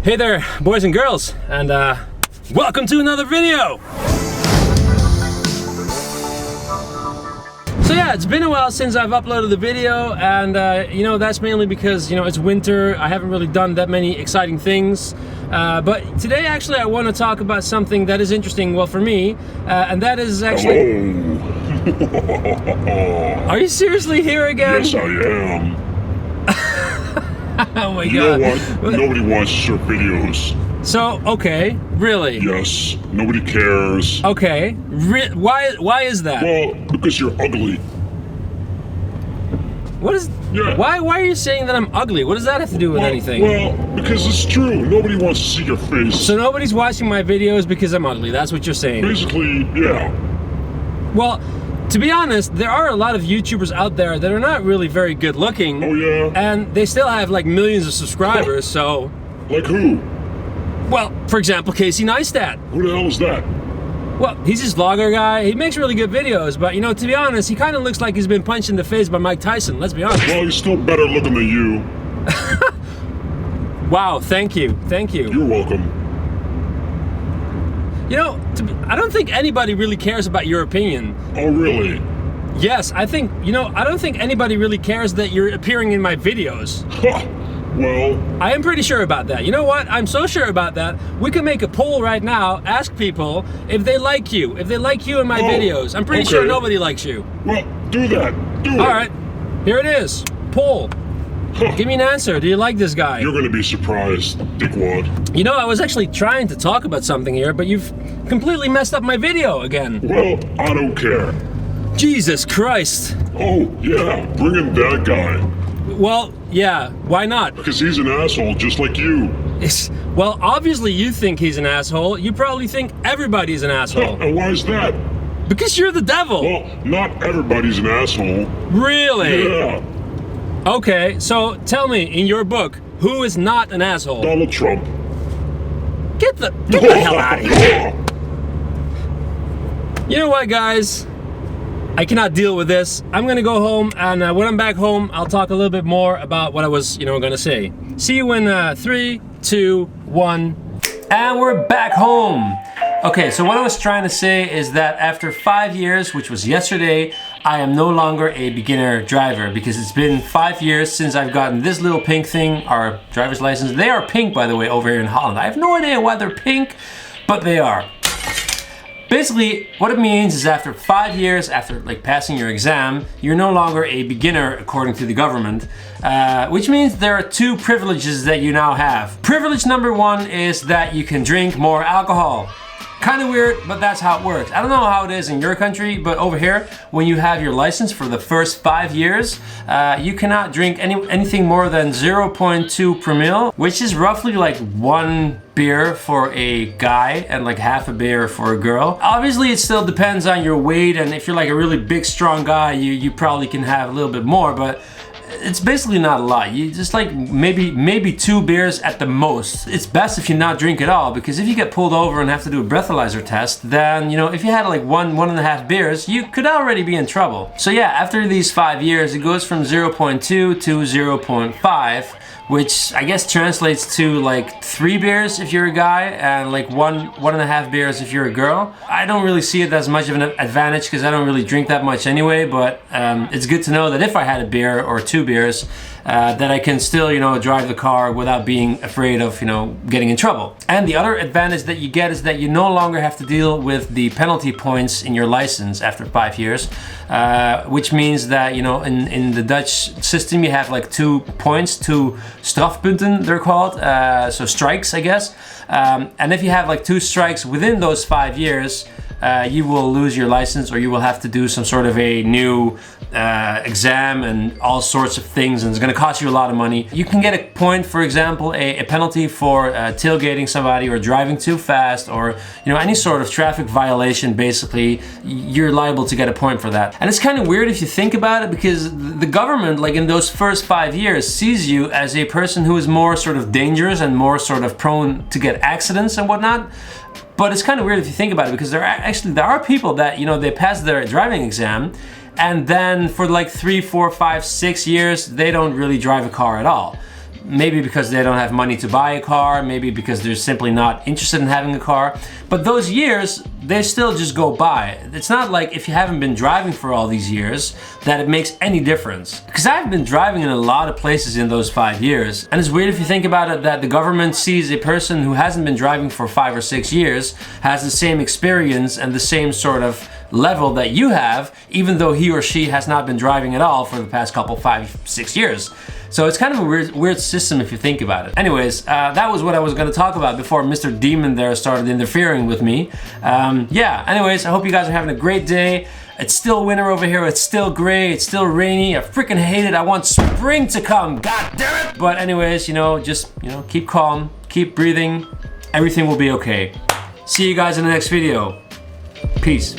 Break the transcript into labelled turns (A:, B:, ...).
A: Hey there, boys and girls, and welcome to another video! So yeah, it's been a while since I've uploaded the video, and that's mainly because, it's winter. I haven't really done that many exciting things. But today, actually, I want to talk about something that is interesting, well, for me, and that is actually...
B: Hello!
A: Are you seriously here again?
B: Yes, I am.
A: Oh my
B: You
A: god.
B: know what? Nobody watches your videos.
A: So, okay, really?
B: Yes, nobody cares.
A: Okay, why is that?
B: Well, because you're ugly.
A: What is...
B: Yeah.
A: Why are you saying that I'm ugly? What does that have to do with anything?
B: Well, because it's true. Nobody wants to see your face.
A: So nobody's watching my videos because I'm ugly, that's what you're saying?
B: Basically, yeah.
A: Well, to be honest, there are a lot of YouTubers out there that are not really very good looking.
B: Oh, yeah?
A: And they still have like millions of subscribers, so...
B: Like who?
A: Well, for example, Casey Neistat.
B: Who the hell is that?
A: Well, he's this vlogger guy. He makes really good videos, but to be honest, he kind of looks like he's been punched in the face by Mike Tyson, let's be honest.
B: Well, he's still better looking than you.
A: Wow, thank you.
B: You're welcome.
A: I don't think anybody really cares about your opinion.
B: Oh, really?
A: Yes, I think, I don't think anybody really cares that you're appearing in my videos.
B: Ha! Well...
A: I am pretty sure about that. You know what? I'm so sure about that. We can make a poll right now, ask people if they like you. If they like you in my videos. I'm pretty sure nobody likes you.
B: Well, do that. Do it.
A: Alright, here it is. Poll.
B: Huh.
A: Give me an answer. Do you like this guy?
B: You're gonna be surprised, dickwad.
A: I was actually trying to talk about something here, but you've completely messed up my video again.
B: Well, I don't care.
A: Jesus Christ.
B: Oh, yeah, bring in that guy.
A: Well, yeah, why not?
B: Because he's an asshole just like you.
A: Well, obviously you think he's an asshole. You probably think everybody's an asshole.
B: And why is that?
A: Because you're the devil.
B: Well, not everybody's an asshole.
A: Really?
B: Yeah,
A: Okay, so tell me, in your book, who is not an asshole?
B: Donald Trump.
A: Get the hell out of here. You know what, guys? I cannot deal with this. I'm gonna go home, and when I'm back home, I'll talk a little bit more about what I was, gonna say. See you in 3, 2, 1. And we're back home. Okay, so what I was trying to say is that after 5 years, which was yesterday, I am no longer a beginner driver because it's been 5 years since I've gotten this little pink thing, our driver's license. They are pink, by the way, over here in Holland. I have no idea why they're pink, but they are. Basically, what it means is after 5 years, after passing your exam, you're no longer a beginner according to the government, which means there are 2 privileges that you now have. Privilege number 1 is that you can drink more alcohol. Kind of weird, but that's how it works. I don't know how it is in your country, but over here, when you have your license for the first 5 years, you cannot drink anything more than 0.2 promille, which is roughly like 1 beer for a guy and like half a beer for a girl. Obviously, it still depends on your weight, and if you're like a really big, strong guy, you probably can have a little bit more, but it's basically not a lot. You just like maybe 2 beers at the most. It's best if you not drink at all, because if you get pulled over and have to do a breathalyzer test, then if you had like 1.5 beers, you could already be in trouble. So yeah, after these 5 years, it goes from 0.2 to 0.5, which I guess translates to like 3 beers if you're a guy and like 1.5 beers if you're a girl. I don't really see it as much of an advantage because I don't really drink that much anyway, but it's good to know that if I had a beer or 2 beers, that I can still, drive the car without being afraid of, getting in trouble. And the other advantage that you get is that you no longer have to deal with the penalty points in your license after 5 years, which means that, in the Dutch system, you have like 2 points, 2 strafpunten, they're called, so strikes, I guess. And if you have like 2 strikes within those 5 years, you will lose your license, or you will have to do some sort of a new exam and all sorts of things, and it's going to cost you a lot of money. You can get a point, for example, a penalty for tailgating somebody or driving too fast, or any sort of traffic violation. Basically, you're liable to get a point for that. And it's kind of weird if you think about it, because the government, like in those first 5 years, sees you as a person who is more sort of dangerous and more sort of prone to get accidents and whatnot. But it's kind of weird if you think about it, because there are people that, they pass their driving exam, and then for like 3, 4, 5, 6 years, they don't really drive a car at all. maybe because they don't have money to buy a car, maybe because they're simply not interested in having a car. But those years, they still just go by. It's not like if you haven't been driving for all these years that it makes any difference. Because I've been driving in a lot of places in those 5 years. And it's weird if you think about it that the government sees a person who hasn't been driving for 5 or 6 years has the same experience and the same sort of level that you have, even though he or she has not been driving at all for the past couple 5-6 years. So it's kind of a weird system if you think about it. Anyways, that was what I was going to talk about before Mr. Demon there started interfering with me. Yeah, anyways, I hope you guys are having a great day. It's still winter over here, it's still gray, it's still rainy. I freaking hate it. I want spring to come, god damn it! But anyways, just, keep calm, keep breathing. Everything will be okay. See you guys in the next video. Peace.